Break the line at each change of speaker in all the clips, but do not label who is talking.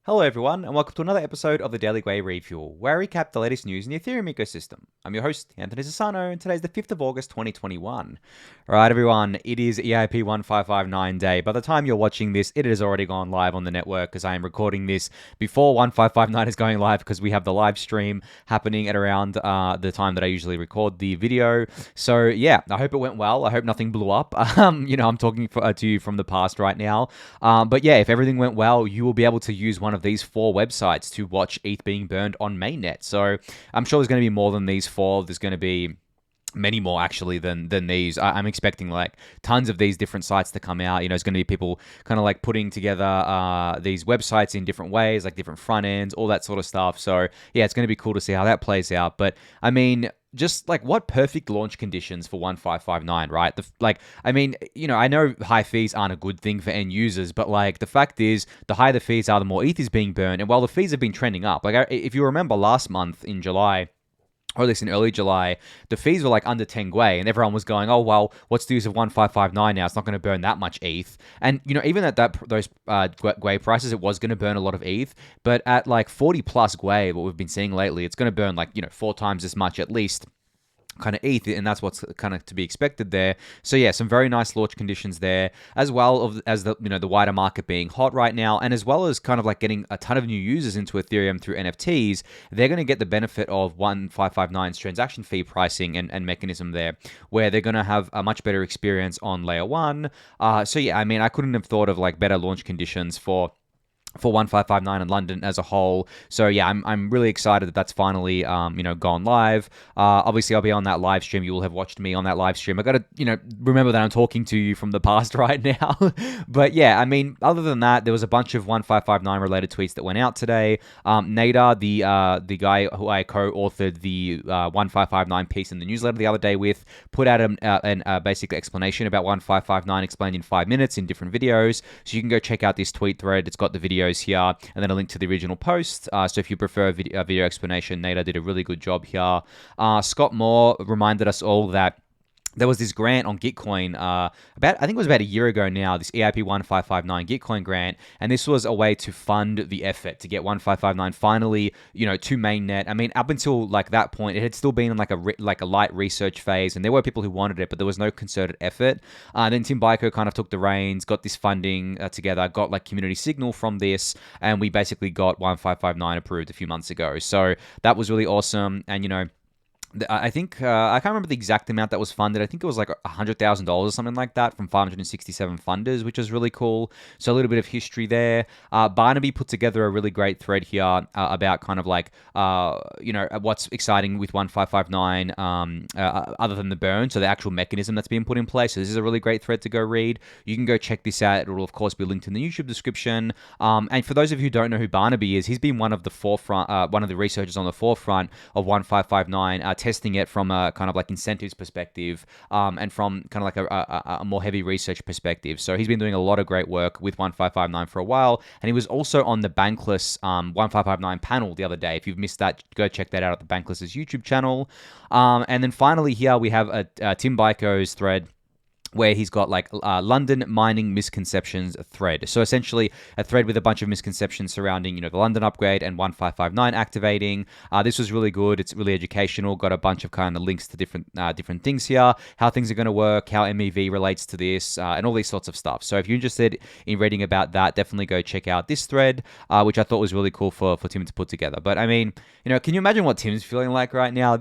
Hello everyone, and welcome to another episode of the Daily Gwei Refuel, where I recap the latest news in the Ethereum ecosystem. I'm your host, Anthony Sassano, and today's the 5th of August, 2021. Alright everyone, it is EIP-1559 day. By the time you're watching this, it has already gone live on the network, because I am recording this before 1559 is going live, because we have the live stream happening at around the time that I usually record the video. So yeah, I hope it went well. I hope nothing blew up. I'm talking to you from the past right now. But yeah, if everything went well, you will be able to use one of these 4 websites to watch ETH being burned on mainnet. So I'm sure there's going to be more than these 4. There's going to be many more actually than these. I'm expecting like tons of these different sites to come out. It's going to be people kind of like putting together these websites in different ways, like different front ends, all that sort of stuff. So yeah, it's going to be cool to see how that plays out. But I mean, just like what perfect launch conditions for 1559, right? I know high fees aren't a good thing for end users, but like the fact is, the higher the fees are, the more ETH is being burned. And while the fees have been trending up, like if you remember last month in July, or at least in early July, the fees were like under 10 Gwei, and everyone was going, oh, well, what's the use of 1559 now? It's not going to burn that much ETH. And, even at those Gwei prices, it was going to burn a lot of ETH, but at like 40 plus Gwei, what we've been seeing lately, it's going to burn like, 4 times as much at least kind of ETH, and that's what's kind of to be expected there. So yeah, some very nice launch conditions there, as well as the the wider market being hot right now, and as well as kind of like getting a ton of new users into Ethereum through NFTs. They're going to get the benefit of 1559's transaction fee pricing and mechanism there, where they're going to have a much better experience on layer 1. So yeah, I mean, I couldn't have thought of like better launch conditions for 1559 in London as a whole. So yeah, I'm really excited that that's finally gone live. Obviously I'll be on that live stream. You will have watched me on that live stream. I got to remember that I'm talking to you from the past right now. But yeah, I mean, other than that, there was a bunch of 1559 related tweets that went out today. Nader, the guy who I co-authored the 1559 piece in the newsletter the other day with, put out a basic explanation about 1559 explained in 5 minutes in different videos. So you can go check out this tweet thread. It's got the videos here, and then a link to the original post. So if you prefer a video explanation, Nader did a really good job here. Scott Moore reminded us all that there was this grant on Gitcoin I think it was about a year ago now, this EIP-1559 Gitcoin grant, and this was a way to fund the effort to get 1559 finally, to mainnet. I mean, up until like that point, it had still been in like a light research phase, and there were people who wanted it, but there was no concerted effort. Then Tim Beiko kind of took the reins, got this funding together, got like community signal from this, and we basically got 1559 approved a few months ago. So that was really awesome, and I think, I can't remember the exact amount that was funded. I think it was like $100,000 or something like that from 567 funders, which is really cool. So a little bit of history there. Barnabe put together a really great thread here about kind of like, what's exciting with 1559 other than the burn. So the actual mechanism that's being put in place. So this is a really great thread to go read. You can go check this out. It will, of course, be linked in the YouTube description. And for those of you who don't know who Barnabe is, he's been one of the researchers on the forefront of 1559, testing it from a kind of like incentives perspective, and from kind of like a more heavy research perspective. So he's been doing a lot of great work with 1559 for a while, and he was also on the Bankless 1559 panel the other day. If you've missed that, go check that out at the Bankless's YouTube channel. And then finally here we have a Tim Beiko's thread, where he's got like London mining misconceptions thread. So essentially a thread with a bunch of misconceptions surrounding, the London upgrade and 1559 activating. This was really good. It's really educational. Got a bunch of kind of links to different things here, how things are going to work, how MEV relates to this, and all these sorts of stuff. So if you're interested in reading about that, definitely go check out this thread, which I thought was really cool for Tim to put together. But I mean, can you imagine what Tim's feeling like right now?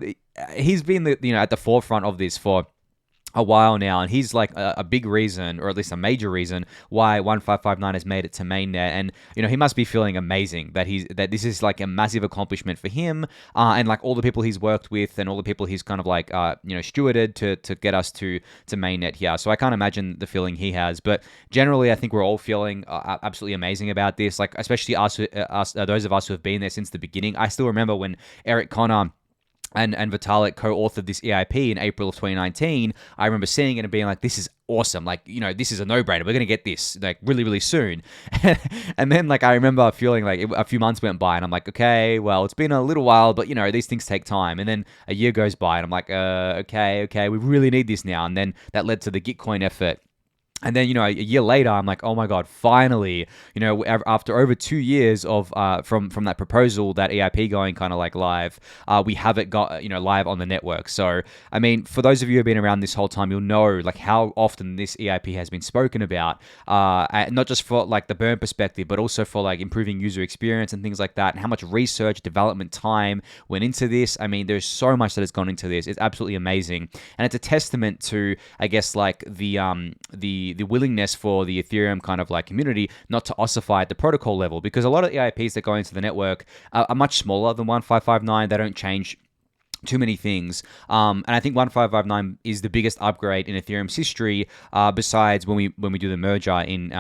He's been at the forefront of this for a while now, and he's like a big reason, or at least a major reason, why 1559 has made it to mainnet. And he must be feeling amazing that this is like a massive accomplishment for him, and like all the people he's worked with and all the people he's kind of like stewarded to get us to mainnet here. So I can't imagine the feeling he has, but generally I think we're all feeling absolutely amazing about this, like especially us those of us who have been there since the beginning. I still remember when Eric Connor and Vitalik co-authored this EIP in April of 2019, I remember seeing it and being like, this is awesome. Like, this is a no-brainer. We're going to get this like really, really soon. And then like, I remember feeling like a few months went by and I'm like, okay, well, it's been a little while, but these things take time. And then a year goes by and I'm like, okay, we really need this now. And then that led to the Gitcoin effort And then, a year later, I'm like, oh my God, finally, after over 2 years of from that proposal, that EIP going kind of like live, we have it got, live on the network. So, I mean, for those of you who have been around this whole time, you'll know like how often this EIP has been spoken about, not just for like the burn perspective, but also for like improving user experience and things like that, and how much research, development time went into this. I mean, there's so much that has gone into this. It's absolutely amazing. And it's a testament to, I guess, like the willingness for the Ethereum kind of like community not to ossify at the protocol level, because a lot of EIPs that go into the network are much smaller than 1559. They don't change too many things, and I think 1559 is the biggest upgrade in Ethereum's history, besides when we do the merger in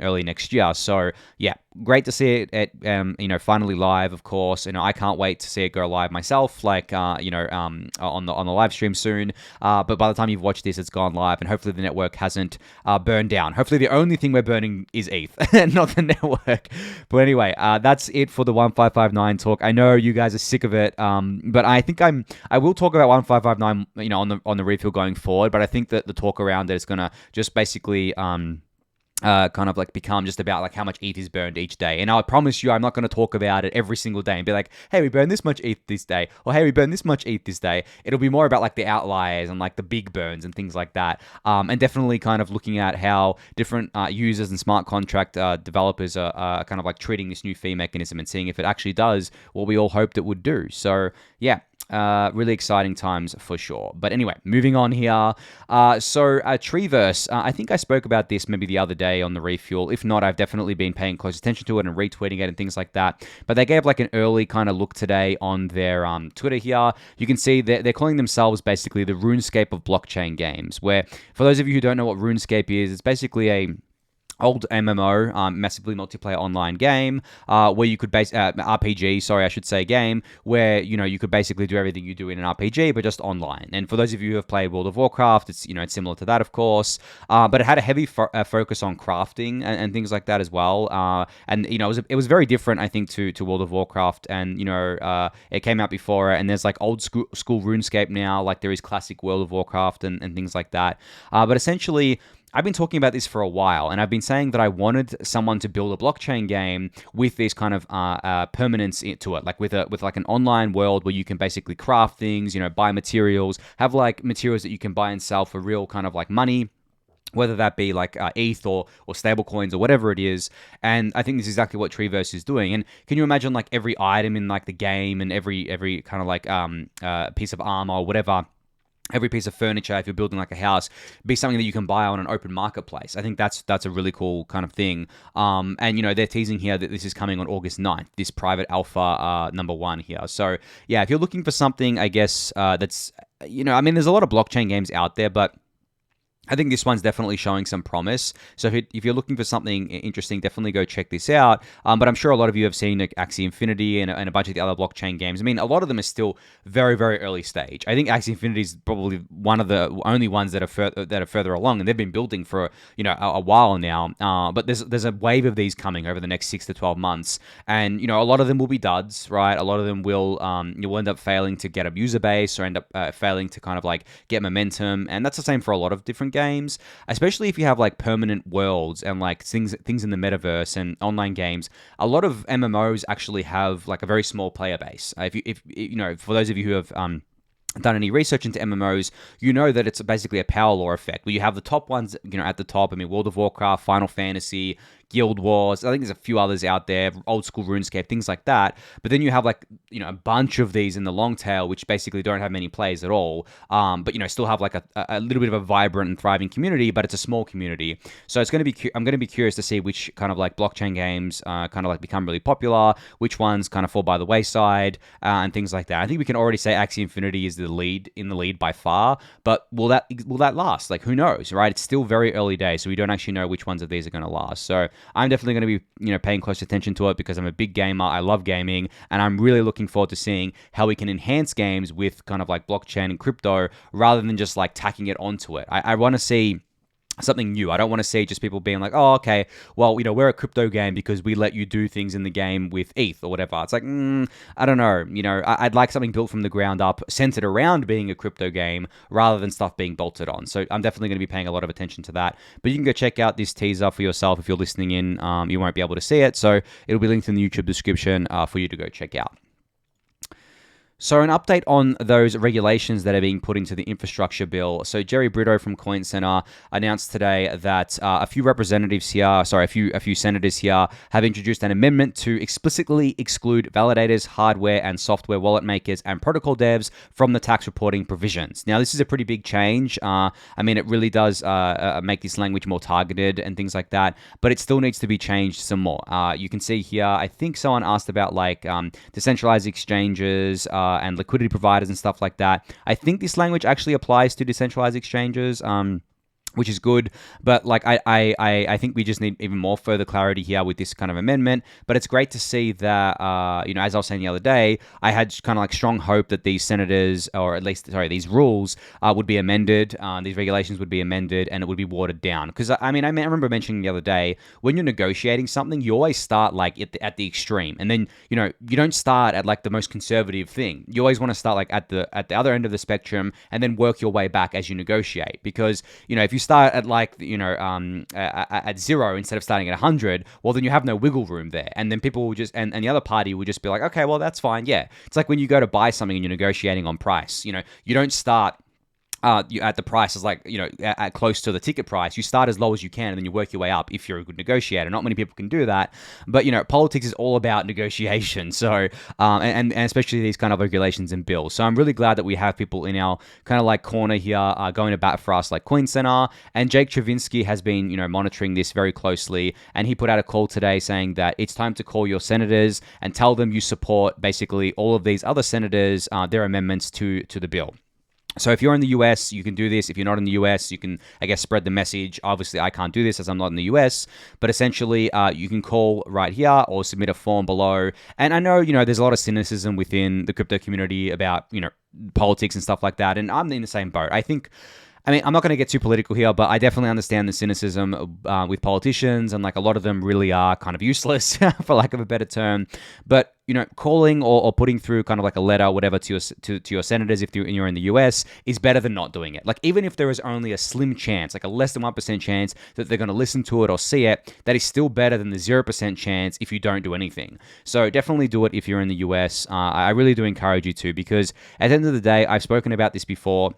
early next year. So yeah, great to see it at finally live. Of course, I can't wait to see it go live myself, like on the live stream soon. But by the time you've watched this, it's gone live, and hopefully the network hasn't burned down. Hopefully the only thing we're burning is ETH, not the network. But anyway, that's it for the 1559 talk. I know you guys are sick of it, but I think I will talk about 1559, on the refill going forward. But I think that the talk around it is gonna just basically kind of like become just about like how much ETH is burned each day. And I promise you, I'm not going to talk about it every single day and be like, hey, we burned this much ETH this day, or hey, we burned this much ETH this day. It'll be more about like the outliers and like the big burns and things like that. And definitely kind of looking at how different users and smart contract developers are kind of like treating this new fee mechanism and seeing if it actually does what we all hoped it would do. So yeah, really exciting times for sure. But anyway, moving on here. So Treeverse, I think I spoke about this maybe the other day on the refuel. If not, I've definitely been paying close attention to it and retweeting it and things like that. But they gave like an early kind of look today on their Twitter here. You can see they're calling themselves basically the Runescape of blockchain games, where for those of you who don't know what Runescape is, it's basically a old MMO, massively multiplayer online game, where you could RPG, sorry, I should say game, where, you could basically do everything you do in an RPG, but just online. And for those of you who have played World of Warcraft, it's, it's similar to that, of course, but it had a heavy focus on crafting and things like that as well. And, it was very different, I think, to World of Warcraft, and, it came out before it, and there's like old school RuneScape now, like there is classic World of Warcraft and things like that. But essentially, I've been talking about this for a while, and I've been saying that I wanted someone to build a blockchain game with this kind of permanence to it, like with like an online world where you can basically craft things, buy materials, have like materials that you can buy and sell for real kind of like money, whether that be like ETH or stable coins or whatever it is. And I think this is exactly what Treeverse is doing. And can you imagine like every item in like the game and every kind of like piece of armor or whatever, every piece of furniture, if you're building like a house, be something that you can buy on an open marketplace? I think that's a really cool kind of thing. And, they're teasing here that this is coming on August 9th, this private alpha number 1 here. So, yeah, if you're looking for something, I guess, that's, there's a lot of blockchain games out there, but I think this one's definitely showing some promise. So if you're looking for something interesting, definitely go check this out. But I'm sure a lot of you have seen like Axie Infinity and a bunch of the other blockchain games. I mean, a lot of them are still very, very early stage. I think Axie Infinity is probably one of the only ones that are further along, and they've been building for a while now. But there's a wave of these coming over the next 6 to 12 months, and a lot of them will be duds, right? A lot of them will you'll end up failing to get a user base or end up failing to kind of like get momentum, and that's the same for a lot of different games, especially if you have like permanent worlds and like things in the metaverse and online games. A lot of MMOs actually have like a very small player base. If for those of you who have done any research into MMOs, you know that it's basically a power law effect where you have the top ones, at the top. I mean, World of Warcraft, Final Fantasy, Guild Wars. I think there's a few others out there, old school RuneScape, things like that. But then you have like, a bunch of these in the long tail, which basically don't have many players at all. But, still have like a little bit of a vibrant and thriving community, but it's a small community. So I'm going to be curious to see which kind of like blockchain games kind of like become really popular, which ones kind of fall by the wayside, and things like that. I think we can already say Axie Infinity is in the lead by far, but will that last? Like, who knows, right? It's still very early days, so we don't actually know which ones of these are going to last. So I'm definitely going to be, paying close attention to it because I'm a big gamer. I love gaming, and I'm really looking forward to seeing how we can enhance games with kind of like blockchain and crypto rather than just like tacking it onto it. I want to see something new. I don't want to see just people being like, oh, okay, well, we're a crypto game because we let you do things in the game with ETH or whatever. It's like, I don't know. I'd like something built from the ground up, centered around being a crypto game rather than stuff being bolted on. So I'm definitely going to be paying a lot of attention to that. But you can go check out this teaser for yourself if you're listening in. You won't be able to see it. So it'll be linked in the YouTube description for you to go check out. So an update on those regulations that are being put into the infrastructure bill. So Jerry Brito from Coin Center announced today that a few senators here have introduced an amendment to explicitly exclude validators, hardware and software wallet makers, and protocol devs from the tax reporting provisions. Now, this is a pretty big change. It really does make this language more targeted and things like that, but it still needs to be changed some more. You can see here, I think someone asked about decentralized exchanges, and liquidity providers and stuff like that. I think this language actually applies to decentralized exchanges, which is good, but I think we just need even more further clarity here with this kind of amendment. But it's great to see that, as I was saying the other day, I had kind of strong hope that these senators, or at least, these rules would be amended, these regulations would be amended, and it would be watered down. Because, I remember mentioning the other day, when you're negotiating something, you always start, at the extreme. And then, you don't start at, the most conservative thing. You always want to start, at the other end of the spectrum, and then work your way back as you negotiate. Because, if you start at at 0 instead of starting at 100, well, then you have no wiggle room there, and then people will just and the other party will just be like, okay, well, that's fine. Yeah, it's like when you go to buy something and you're negotiating on price. You don't start at the price is at close to the ticket price. You start as low as you can, and then you work your way up if you're a good negotiator. Not many people can do that, but politics is all about negotiation. So and especially these kind of regulations and bills. So I'm really glad that we have people in our kind of corner here going to bat for us, like Coin Center, and Jake Chervinksy has been monitoring this very closely, and he put out a call today saying that it's time to call your senators and tell them you support basically all of these other senators, their amendments to the bill. So if you're in the US, you can do this. If you're not in the US, you can, spread the message. Obviously, I can't do this as I'm not in the US, but essentially, you can call right here or submit a form below. And I know, there's a lot of cynicism within the crypto community about, politics and stuff like that. And I'm in the same boat. I'm not going to get too political here, but I definitely understand the cynicism with politicians, and a lot of them really are kind of useless, for lack of a better term. But calling or putting through kind of a letter, or whatever, to your senators if you're in the US is better than not doing it. Even if there is only a slim chance, a less than 1% chance that they're going to listen to it or see it, that is still better than the 0% chance if you don't do anything. So definitely do it if you're in the US. I really do encourage you to, because at the end of the day, I've spoken about this before,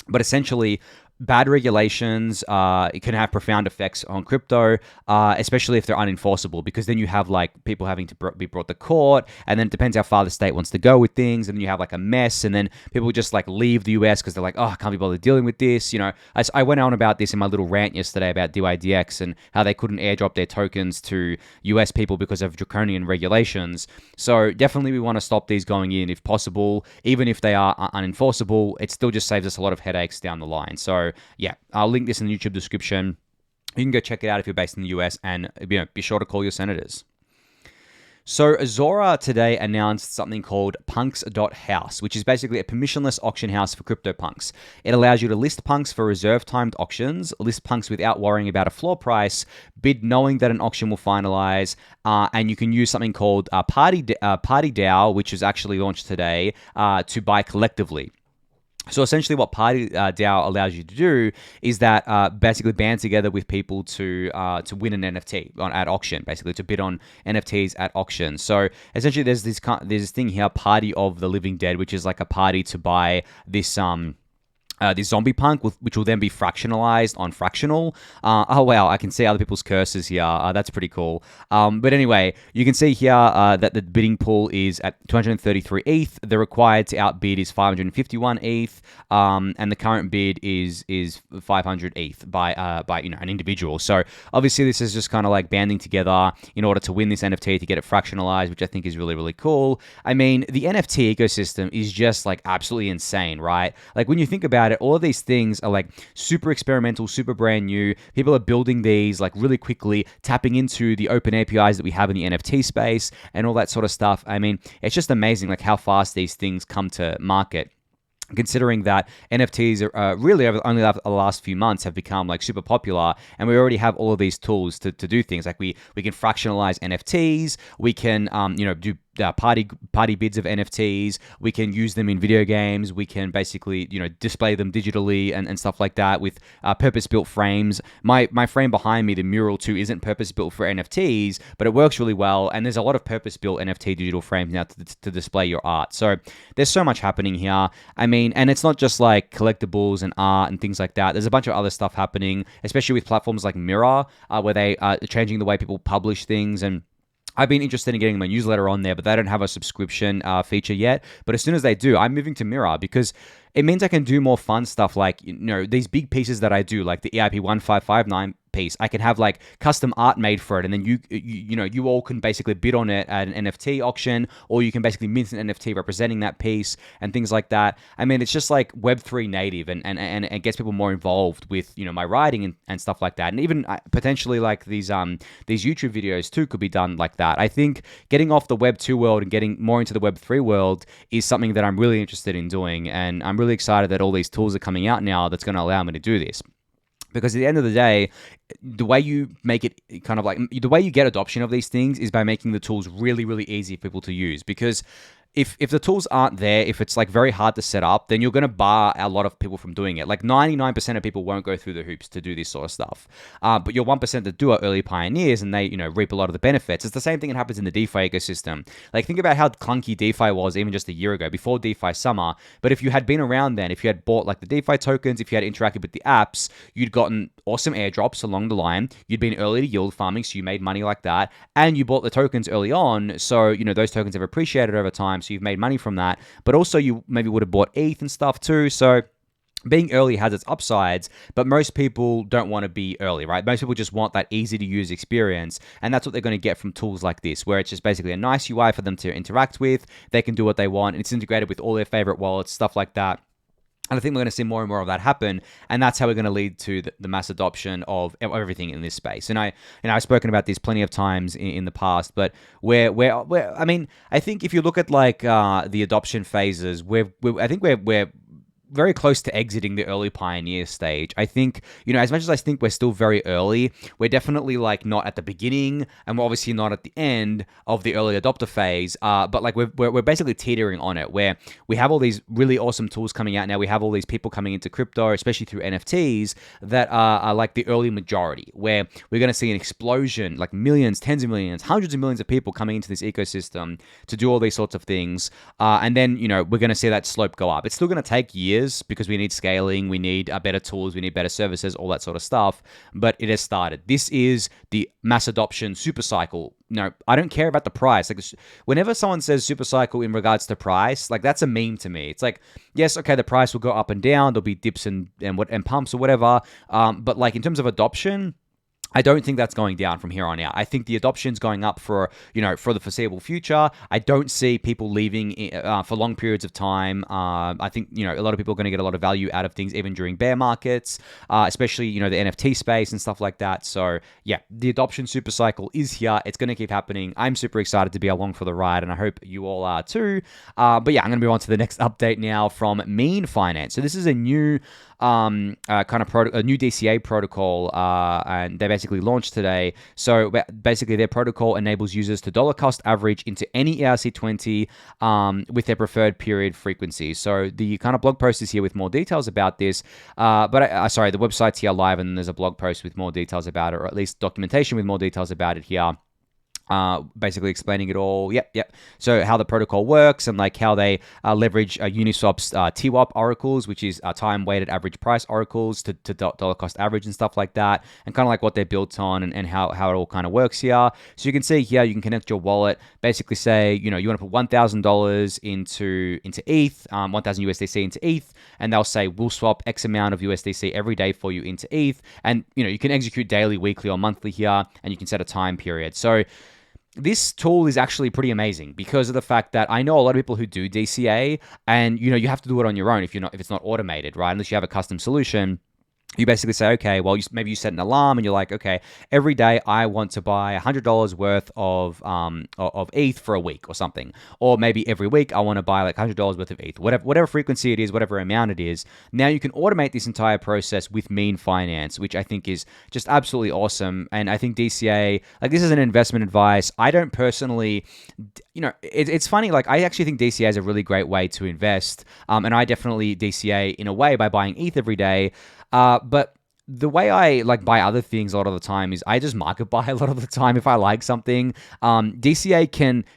but essentially, bad regulations it can have profound effects on crypto, especially if they're unenforceable, because then you have people having to be brought to court, and then it depends how far the state wants to go with things, and then you have a mess, and then people just leave the US because they're like, oh, I can't be bothered dealing with this. I went on about this in my little rant yesterday about DYDX and how they couldn't airdrop their tokens to US people because of draconian regulations. So definitely we want to stop these going in if possible. Even if they are unenforceable, it still just saves us a lot of headaches down the line. So yeah, I'll link this in the YouTube description. You can go check it out if you're based in the US, and be sure to call your senators. So Zora today announced something called Punks.House, which is basically a permissionless auction house for CryptoPunks. It allows you to list punks for reserve-timed auctions, list punks without worrying about a floor price, bid knowing that an auction will finalize, and you can use something called PartyDAO, which was actually launched today, to buy collectively. So essentially what PartyDAO allows you to do is that basically band together with people to win an NFT at auction, basically to bid on NFTs at auction. So essentially there's this thing here, Party of the Living Dead, which is a party to buy this zombie punk, which will then be fractionalized on Fractional. Oh, wow, I can see other people's curses here. That's pretty cool. But anyway, you can see here that the bidding pool is at 233 ETH. The required to outbid is 551 ETH. And the current bid is 500 ETH by an individual. So obviously this is just kind of banding together in order to win this NFT to get it fractionalized, which I think is really, really cool. The NFT ecosystem is just absolutely insane, right? When you think about it, all of these things are super experimental, super brand new. People are building these really quickly, tapping into the open APIs that we have in the NFT space and all that sort of stuff. It's just amazing how fast these things come to market. considering that NFTs are really over only the last few months have become like super popular, and we already have all of these tools to do things like we can fractionalize NFTs, we can do party bids of NFTs, we can use them in video games, we can basically display them digitally and stuff like that with purpose-built frames. My frame behind me, the Mural 2, isn't purpose-built for NFTs, but it works really well, and there's a lot of purpose-built NFT digital frames now to display your art. So there's so much happening here. I mean, and it's not just like collectibles and art and things like that. There's a bunch of other stuff happening, especially with platforms like Mirror, where they are changing the way people publish things. And I've been interested in getting my newsletter on there, but they don't have a subscription feature yet. But as soon as they do, I'm moving to Mirror because it means I can do more fun stuff like, these big pieces that I do, like the EIP-1559 piece. I can have like custom art made for it, and then you all can basically bid on it at an NFT auction, or you can basically mint an NFT representing that piece and things like that. I mean, it's just like Web3 native, and it gets people more involved with my writing and stuff like that. And even potentially like these YouTube videos too could be done like that. I think getting off the Web2 world and getting more into the Web3 world is something that I'm really interested in doing, and I'm really excited that all these tools are coming out now that's going to allow me to do this. Because at the end of the day, the way you make it kind of like the way you get adoption of these things is by making the tools really, really easy for people to use. Because if the tools aren't there, if it's like very hard to set up, then you're going to bar a lot of people from doing it. Like 99% of people won't go through the hoops to do this sort of stuff. But your 1% that do are early pioneers, and they, reap a lot of the benefits. It's the same thing that happens in the DeFi ecosystem. Like think about how clunky DeFi was even just a year ago, before DeFi summer. But if you had been around then, if you had bought like the DeFi tokens, if you had interacted with the apps, you'd gotten awesome airdrops along the line. You'd been early to yield farming, so you made money like that. And you bought the tokens early on, so, those tokens have appreciated over time. So you've made money from that, but also you maybe would have bought ETH and stuff too. So being early has its upsides, but most people don't want to be early, right? Most people just want that easy to use experience, and that's what they're going to get from tools like this, where it's just basically a nice UI for them to interact with. They can do what they want, and it's integrated with all their favorite wallets, stuff like that. And I think we're going to see more and more of that happen, and that's how we're going to lead to the mass adoption of everything in this space. And I've spoken about this plenty of times in the past, but I mean, I think if you look at like the adoption phases, I think we're very close to exiting the early pioneer stage. I think, as much as I think we're still very early, we're definitely like not at the beginning, and we're obviously not at the end of the early adopter phase. But like we're basically teetering on it, where we have all these really awesome tools coming out now. We have all these people coming into crypto, especially through NFTs, that are like the early majority, where we're going to see an explosion, like millions, tens of millions, hundreds of millions of people coming into this ecosystem to do all these sorts of things. And then, we're going to see that slope go up. It's still going to take years, because we need scaling, we need better tools, we need better services, all that sort of stuff. But it has started. This is the mass adoption super cycle. I don't care about the price. Like, whenever someone says super cycle in regards to price, like that's a meme to me. It's like, yes, okay, the price will go up and down. There'll be dips and pumps or whatever. But like in terms of adoption, I don't think that's going down from here on out. I think the adoption's going up for the foreseeable future. I don't see people leaving for long periods of time. I think, a lot of people are going to get a lot of value out of things even during bear markets, especially, the NFT space and stuff like that. So yeah, the adoption super cycle is here. It's going to keep happening. I'm super excited to be along for the ride, and I hope you all are too. But yeah, I'm going to move on to the next update now from Mean Finance. So this is a new kind of a new DCA protocol, and they basically launched today. So basically, their protocol enables users to dollar cost average into any ERC20 with their preferred period frequency. So the kind of blog post is here with more details about this. But sorry, the website's here live, and there's a blog post with more details about it, or at least documentation with more details about it here. Basically explaining it all. Yep. So how the protocol works, and like how they leverage Uniswap's TWAP oracles, which is time-weighted average price oracles to dollar cost average and stuff like that, and kind of like what they're built on, and how it all kind of works here. So you can see here, you can connect your wallet, basically say, you want to put $1,000 into ETH, 1,000 USDC into ETH, and they'll say, we'll swap X amount of USDC every day for you into ETH. And, you can execute daily, weekly, or monthly here, and you can set a time period. So this tool is actually pretty amazing because of the fact that I know a lot of people who do DCA, and you have to do it on your own if it's not automated, right? Unless you have a custom solution. you basically say, okay, well, maybe you set an alarm and you're like, okay, every day I want to buy $100 worth of ETH for a week or something. Or maybe every week I want to buy like $100 worth of ETH, whatever frequency it is, whatever amount it is. Now you can automate this entire process with Mean Finance, which I think is just absolutely awesome. And I think DCA, like this is an investment advice. I don't personally, it's funny, like I actually think DCA is a really great way to invest. And I definitely DCA in a way by buying ETH every day. But the way I like buy other things a lot of the time is I just market buy a lot of the time if I like something. DCA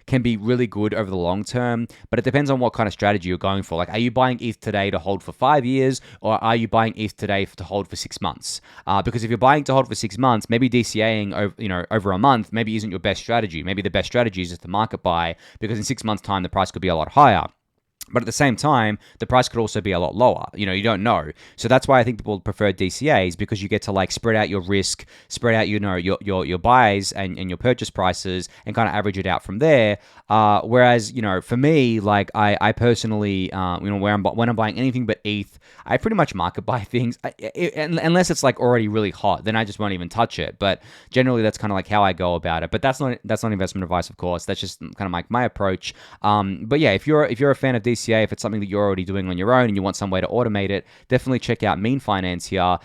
can be really good over the long term, but it depends on what kind of strategy you're going for. Like, are you buying ETH today to hold for 5 years, or are you buying ETH today to hold for 6 months? Because if you're buying to hold for 6 months, maybe DCAing over a month maybe isn't your best strategy. Maybe the best strategy is just to market buy, because in 6 months' time the price could be a lot higher. But at the same time, the price could also be a lot lower. You don't know. So that's why I think people prefer DCAs, because you get to like spread out your risk, spread out your buys and your purchase prices, and kind of average it out from there. Whereas for me, like I personally when I'm buying anything but ETH, I pretty much market buy things unless it's like already really hot. Then I just won't even touch it. But generally, that's kind of like how I go about it. But that's not investment advice, of course. That's just kind of like my approach. But yeah, if you're a fan of DCA, if it's something that you're already doing on your own and you want some way to automate it, definitely check out Mean Finance here.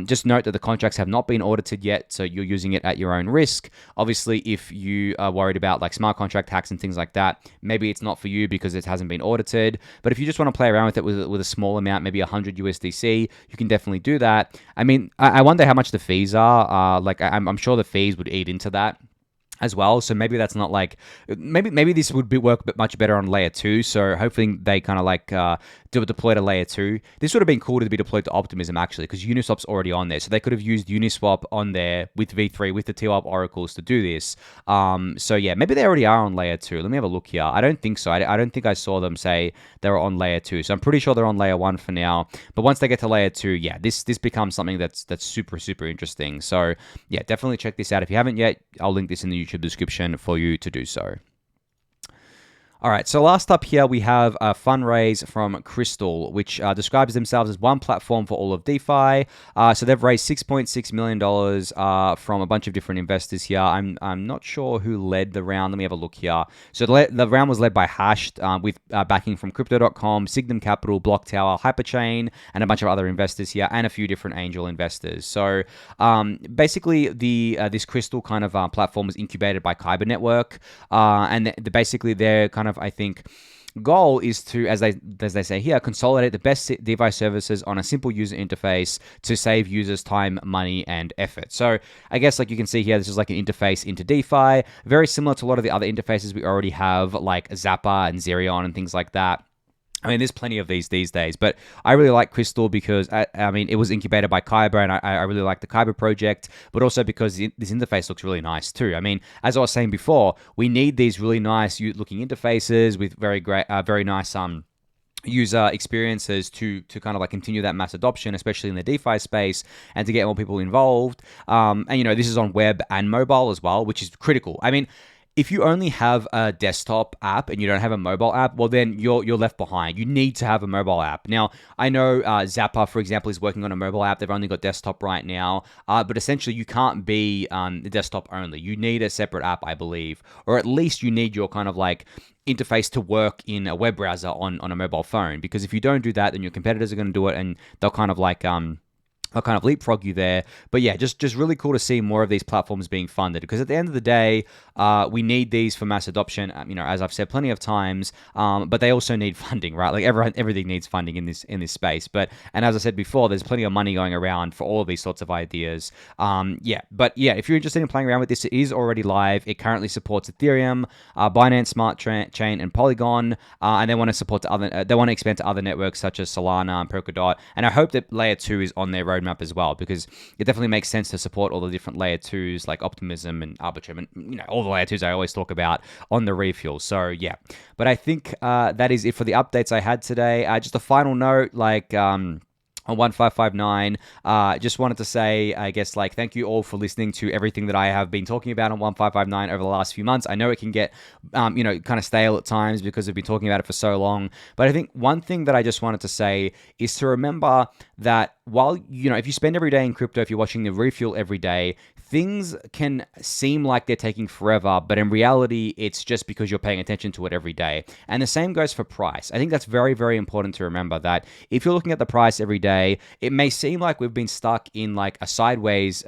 Just note that the contracts have not been audited yet, so you're using it at your own risk. Obviously, if you are worried about like smart contract hacks and things like that, maybe it's not for you because it hasn't been audited. But if you just want to play around with it with a small amount, maybe 100 USDC, you can definitely do that. I mean, I wonder how much the fees are. Like I'm sure the fees would eat into that as well. So maybe that's not like, maybe this would work much better on layer 2. So hopefully they kind of like deploy to layer 2. This would have been cool to be deployed to Optimism actually, because Uniswap's already on there. So they could have used Uniswap on there with V3, with the TWAP oracles to do this. So yeah, maybe they already are on layer 2. Let me have a look here. I don't think so. I don't think I saw them say they were on layer 2. So I'm pretty sure they're on layer 1 for now. But once they get to layer 2, yeah, this becomes something that's super, super interesting. So yeah, definitely check this out. If you haven't yet, I'll link this in the YouTube description for you to do so. All right, so last up here, we have a fundraise from Krystal, which describes themselves as one platform for all of DeFi. So they've raised $6.6 million from a bunch of different investors here. I'm not sure who led the round. Let me have a look here. So the round was led by Hashed with backing from Crypto.com, Signum Capital, Block Tower, Hyperchain, and a bunch of other investors here, and a few different angel investors. So basically, this Krystal kind of platform was incubated by Kyber Network, and basically they're kind of, I think, goal is to, as they say here, consolidate the best DeFi services on a simple user interface to save users time, money, and effort. So I guess like you can see here, this is like an interface into DeFi, very similar to a lot of the other interfaces we already have, like Zappa and Zerion and things like that. I mean, there's plenty of these days, but I really like Krystal because, I mean, it was incubated by Kyber, and I really like the Kyber project, but also because this interface looks really nice too. I mean, as I was saying before, we need these really nice looking interfaces with very nice user experiences to kind of like continue that mass adoption, especially in the DeFi space, and to get more people involved. And this is on web and mobile as well, which is critical. I mean, if you only have a desktop app and you don't have a mobile app, well, then you're left behind. You need to have a mobile app. Now, I know Zappa, for example, is working on a mobile app. They've only got desktop right now. But essentially, you can't be desktop only. You need a separate app, I believe. Or at least you need your kind of like interface to work in a web browser on a mobile phone. Because if you don't do that, then your competitors are going to do it, and they'll kind of like I'll kind of leapfrog you there. But yeah, just really cool to see more of these platforms being funded, because at the end of the day, we need these for mass adoption, as I've said plenty of times, but they also need funding, right? Like everything needs funding in this space. And as I said before, there's plenty of money going around for all of these sorts of ideas. But if you're interested in playing around with this, it is already live. It currently supports Ethereum, Binance Smart Chain, and Polygon, and they want to expand to other networks such as Solana and Polkadot. And I hope that Layer 2 is on their roadmap as well, because it definitely makes sense to support all the different layer 2s like Optimism and Arbitrum, and all the layer 2s I always talk about on the Refuel. So yeah, but I think that is it for the updates I had today. Just a final note, like on 1559. Just wanted to say, I guess, like, thank you all for listening to everything that I have been talking about on 1559 over the last few months. I know it can get, kind of stale at times because we've been talking about it for so long. But I think one thing that I just wanted to say is to remember that while, if you spend every day in crypto, if you're watching the refuel every day, things can seem like they're taking forever, but in reality, it's just because you're paying attention to it every day. And the same goes for price. I think that's very, very important to remember that if you're looking at the price every day, it may seem like we've been stuck in like a sideways,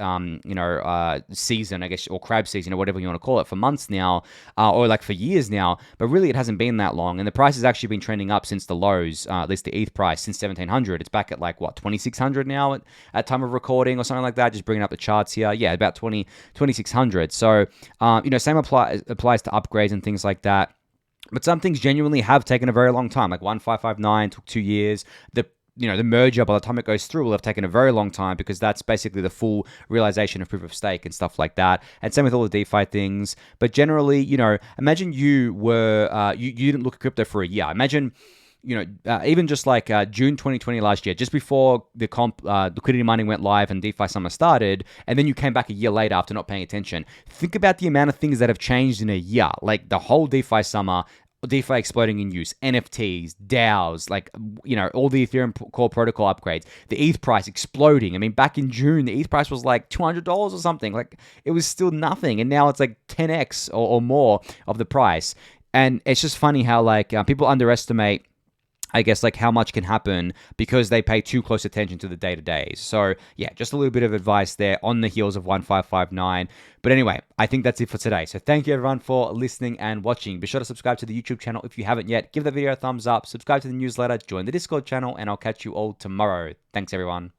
season, I guess, or crab season, or whatever you want to call it, for months now, or like for years now, but really it hasn't been that long. And the price has actually been trending up since the lows, at least the ETH price, since 1700. It's back at like, 2600 now at time of recording or something like that. Just bringing up the charts here. Yeah, about 2600. So, same applies to upgrades and things like that. But some things genuinely have taken a very long time. Like 1559 took 2 years. The merger, by the time it goes through, will have taken a very long time because that's basically the full realization of proof of stake and stuff like that. And same with all the DeFi things. But generally, imagine you were, you didn't look at crypto for a year. Imagine, even just like June 2020 last year, just before the liquidity mining went live and DeFi summer started, and then you came back a year later after not paying attention. Think about the amount of things that have changed in a year, like the whole DeFi summer, DeFi exploding in use, NFTs, DAOs, like, all the Ethereum core protocol upgrades, the ETH price exploding. I mean, back in June, the ETH price was like $200 or something. Like, it was still nothing. And now it's like 10x or more of the price. And it's just funny how, like, people underestimate, I guess, like, how much can happen because they pay too close attention to the day-to-days. So, yeah, just a little bit of advice there on the heels of 1559. But anyway, I think that's it for today. So thank you, everyone, for listening and watching. Be sure to subscribe to the YouTube channel if you haven't yet. Give the video a thumbs up, subscribe to the newsletter, join the Discord channel, and I'll catch you all tomorrow. Thanks, everyone.